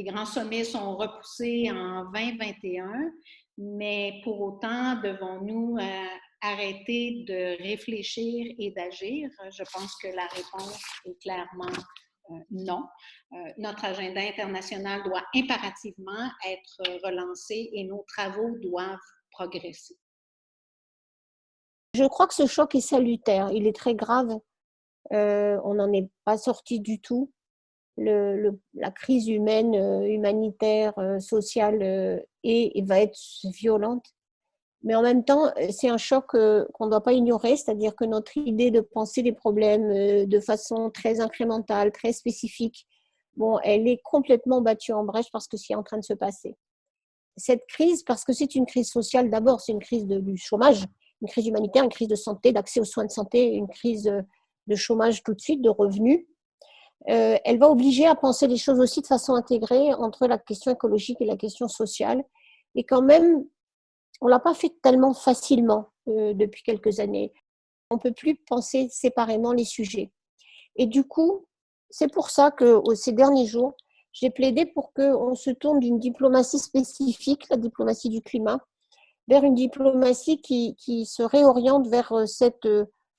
les grands sommets sont repoussés en 2021, mais pour autant, devons-nous arrêter de réfléchir et d'agir? Je pense que la réponse est clairement non. Notre agenda international doit impérativement être relancé et nos travaux doivent progresser. Je crois que ce choc est salutaire, il est très grave. On n'en est pas sorti du tout. La crise humaine, humanitaire, sociale va être violente. Mais en même temps, c'est un choc qu'on ne doit pas ignorer, c'est-à-dire que notre idée de penser les problèmes de façon très incrémentale, très spécifique, bon, elle est complètement battue en brèche par ce qui est en train de se passer. Cette crise, parce que c'est une crise sociale d'abord, c'est une crise du chômage, une crise humanitaire, une crise de santé, d'accès aux soins de santé, une crise de chômage tout de suite, de revenus. Elle va obliger à penser les choses aussi de façon intégrée entre la question écologique et la question sociale. Et quand même, on ne l'a pas fait tellement facilement depuis quelques années. On ne peut plus penser séparément les sujets. Et du coup, c'est pour ça que ces derniers jours, j'ai plaidé pour qu'on se tourne d'une diplomatie spécifique, la diplomatie du climat, vers une diplomatie qui se réoriente vers cette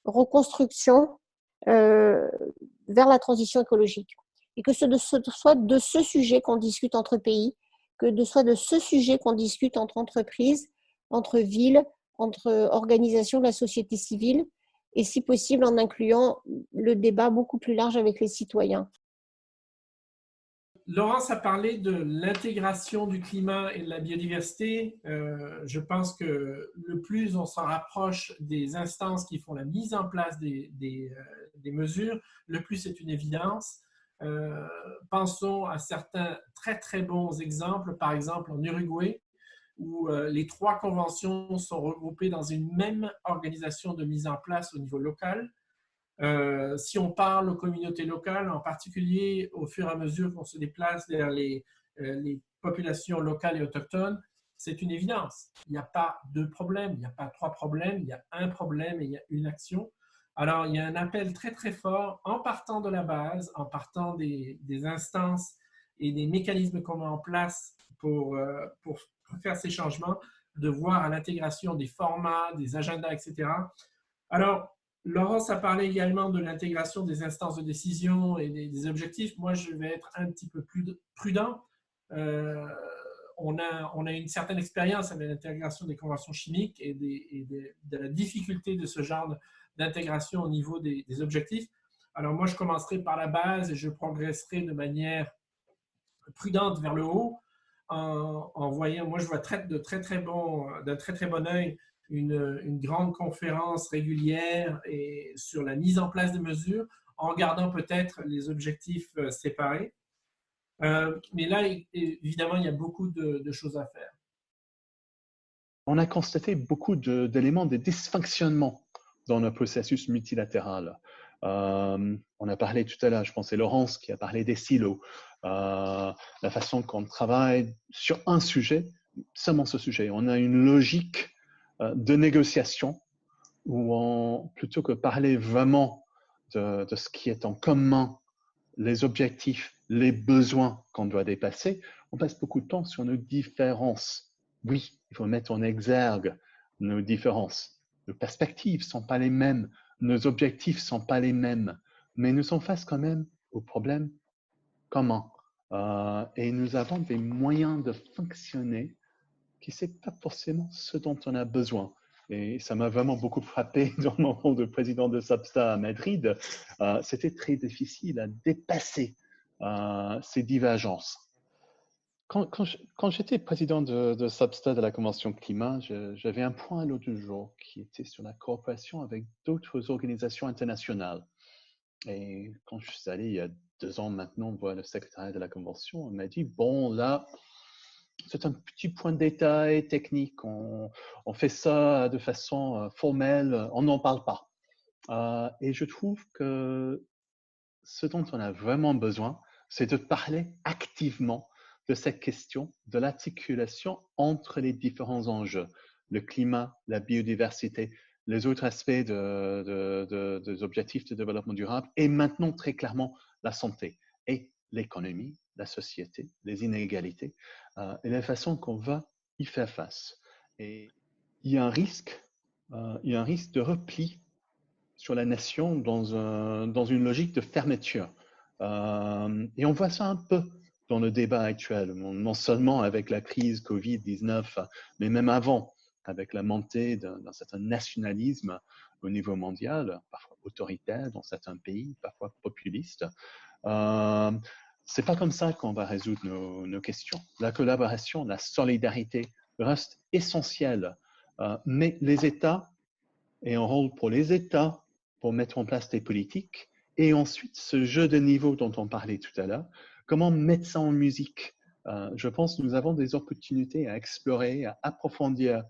reconstruction, vers la transition écologique. Et que ce soit de ce sujet qu'on discute entre pays, que ce soit de ce sujet qu'on discute entre entreprises, entre villes, entre organisations de la société civile, et si possible en incluant le débat beaucoup plus large avec les citoyens. Laurence a parlé de l'intégration du climat et de la biodiversité. Je pense que le plus on s'en rapproche des instances qui font la mise en place des mesures, le plus c'est une évidence. Pensons à certains très très bons exemples, par exemple en Uruguay, où les 3 conventions sont regroupées dans une même organisation de mise en place au niveau local. Si on parle aux communautés locales, en particulier au fur et à mesure qu'on se déplace vers les populations locales et autochtones, c'est une évidence. Il n'y a pas 2 problèmes, il n'y a pas 3 problèmes, il y a un problème et il y a une action. Alors, il y a un appel très, très fort en partant de la base, en partant des instances et des mécanismes qu'on met en place pour faire ces changements, de voir à l'intégration des formats, des agendas, etc. Alors, Laurence a parlé également de l'intégration des instances de décision et des objectifs. Moi, je vais être un petit peu plus prudent. On a une certaine expérience avec l'intégration des conventions chimiques et de la difficulté de ce genre d'intégration au niveau des objectifs. Alors moi, je commencerai par la base et je progresserai de manière prudente vers le haut en voyant, moi je vois d'un très très bon œil une grande conférence régulière et sur la mise en place des mesures en gardant peut-être les objectifs séparés. Mais là, évidemment, il y a beaucoup de choses à faire. On a constaté beaucoup d'éléments de dysfonctionnement dans le processus multilatéral. On a parlé tout à l'heure, je pense c'est Laurence qui a parlé des silos, la façon qu'on travaille sur un sujet, seulement ce sujet. On a une logique de négociation où plutôt que parler vraiment de ce qui est en commun, les objectifs, les besoins qu'on doit dépasser, on passe beaucoup de temps sur nos différences. Oui, il faut mettre en exergue nos différences. Nos perspectives ne sont pas les mêmes, nos objectifs ne sont pas les mêmes, mais nous sommes face quand même aux problèmes communs. Et nous avons des moyens de fonctionner qui ne sont pas forcément ce dont on a besoin. Et ça m'a vraiment beaucoup frappé dans mon rôle de président de SAPSTA à Madrid. C'était très difficile à dépasser ces divergences. Quand j'étais président de SAPSTA de la Convention climat, j'avais un point à l'ordre du jour qui était sur la coopération avec d'autres organisations internationales. Et quand je suis allé il y a 2 ans maintenant voir le secrétaire de la Convention, il m'a dit, bon là, c'est un petit point de détail technique, on fait ça de façon formelle, on n'en parle pas. Et je trouve que ce dont on a vraiment besoin, c'est de parler activement de cette question de l'articulation entre les différents enjeux, le climat, la biodiversité, les autres aspects des objectifs de développement durable et maintenant très clairement la santé et l'économie la société, les inégalités, et la façon qu'on va y faire face. Et il y a un risque de repli sur la nation dans une logique de fermeture. Et on voit ça un peu dans le débat actuel, non seulement avec la crise Covid-19, mais même avant, avec la montée d'un certain nationalisme au niveau mondial, parfois autoritaire dans certains pays, parfois populiste. C'est pas comme ça qu'on va résoudre nos questions. La collaboration, la solidarité reste essentielle, mais les États, et un rôle pour les États pour mettre en place des politiques, et ensuite ce jeu de niveau dont on parlait tout à l'heure, comment mettre ça en musique. Je pense que nous avons des opportunités à explorer, à approfondir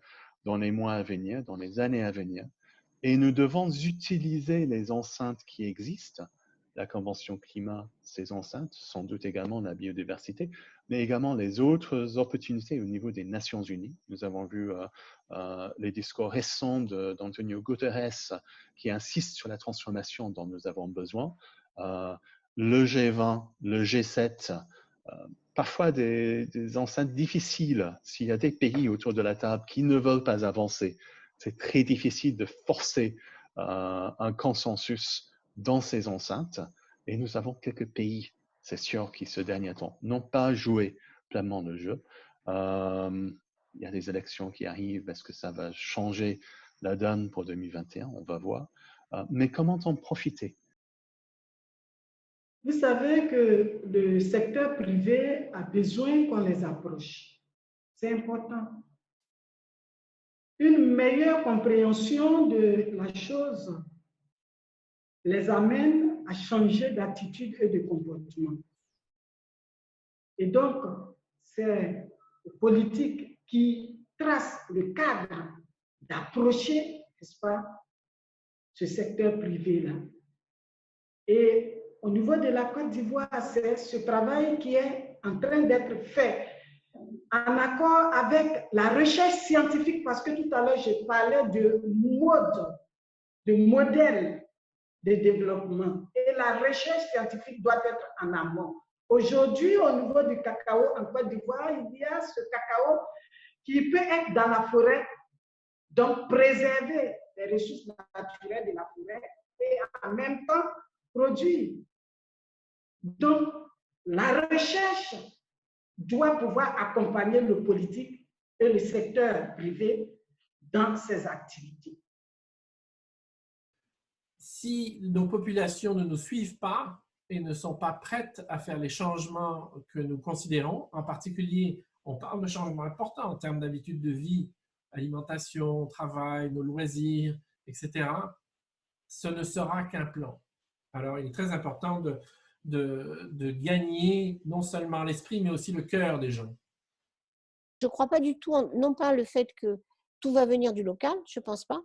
dans les mois à venir, dans les années à venir, et nous devons utiliser les enceintes qui existent, la Convention climat, ces enceintes, sans doute également la biodiversité, mais également les autres opportunités au niveau des Nations Unies. Nous avons vu les discours récents d'Antonio Guterres qui insiste sur la transformation dont nous avons besoin. Le G20, le G7, parfois des enceintes difficiles. S'il y a des pays autour de la table qui ne veulent pas avancer, c'est très difficile de forcer un consensus dans ces enceintes. Et nous avons quelques pays, c'est sûr, qui ces derniers temps n'ont pas joué pleinement le jeu. Il y a des élections qui arrivent. Est-ce que ça va changer la donne pour 2021? On va voir. Mais comment en profiter? Vous savez que le secteur privé a besoin qu'on les approche. C'est important. Une meilleure compréhension de la chose les amène à changer d'attitude et de comportement. Et donc, c'est la politique qui trace le cadre d'approcher, n'est-ce pas, ce secteur privé-là. Et au niveau de la Côte d'Ivoire, c'est ce travail qui est en train d'être fait en accord avec la recherche scientifique, parce que tout à l'heure, je parlais de modèle de développement. Et la recherche scientifique doit être en amont. Aujourd'hui, au niveau du cacao en Côte d'Ivoire, il y a ce cacao qui peut être dans la forêt, donc préserver les ressources naturelles de la forêt et en même temps produire. Donc, la recherche doit pouvoir accompagner le politique et le secteur privé dans ces activités. Si nos populations ne nous suivent pas et ne sont pas prêtes à faire les changements que nous considérons, en particulier, on parle de changements importants en termes d'habitudes de vie, alimentation, travail, nos loisirs, etc., ce ne sera qu'un plan. Alors, il est très important de gagner non seulement l'esprit, mais aussi le cœur des gens. Je ne crois pas du tout, non pas le fait que tout va venir du local, je ne pense pas,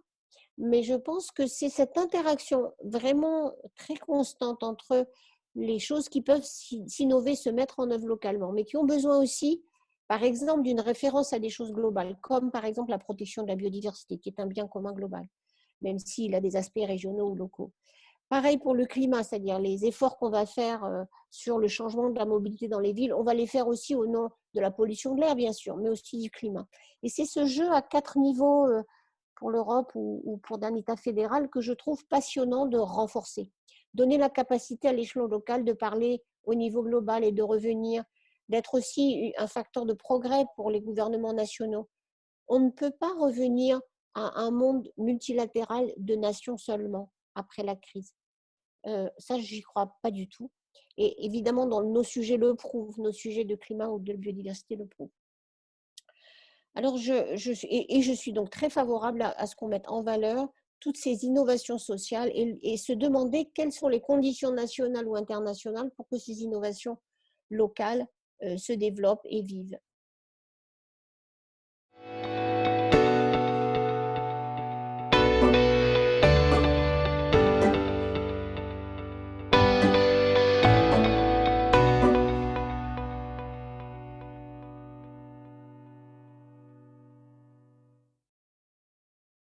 mais je pense que c'est cette interaction vraiment très constante entre les choses qui peuvent s'innover, se mettre en œuvre localement, mais qui ont besoin aussi, par exemple, d'une référence à des choses globales, comme par exemple la protection de la biodiversité, qui est un bien commun global, même s'il a des aspects régionaux ou locaux. Pareil pour le climat, c'est-à-dire les efforts qu'on va faire sur le changement de la mobilité dans les villes, on va les faire aussi au nom de la pollution de l'air, bien sûr, mais aussi du climat. Et c'est ce jeu à 4 niveaux pour l'Europe ou pour un État fédéral que je trouve passionnant de renforcer. Donner la capacité à l'échelon local de parler au niveau global et de revenir, d'être aussi un facteur de progrès pour les gouvernements nationaux. On ne peut pas revenir à un monde multilatéral de nations seulement après la crise. Ça, j'y crois pas du tout. Et évidemment, nos sujets le prouvent, nos sujets de climat ou de biodiversité le prouvent. Alors, je suis donc très favorable à ce qu'on mette en valeur toutes ces innovations sociales et se demander quelles sont les conditions nationales ou internationales pour que ces innovations locales se développent et vivent.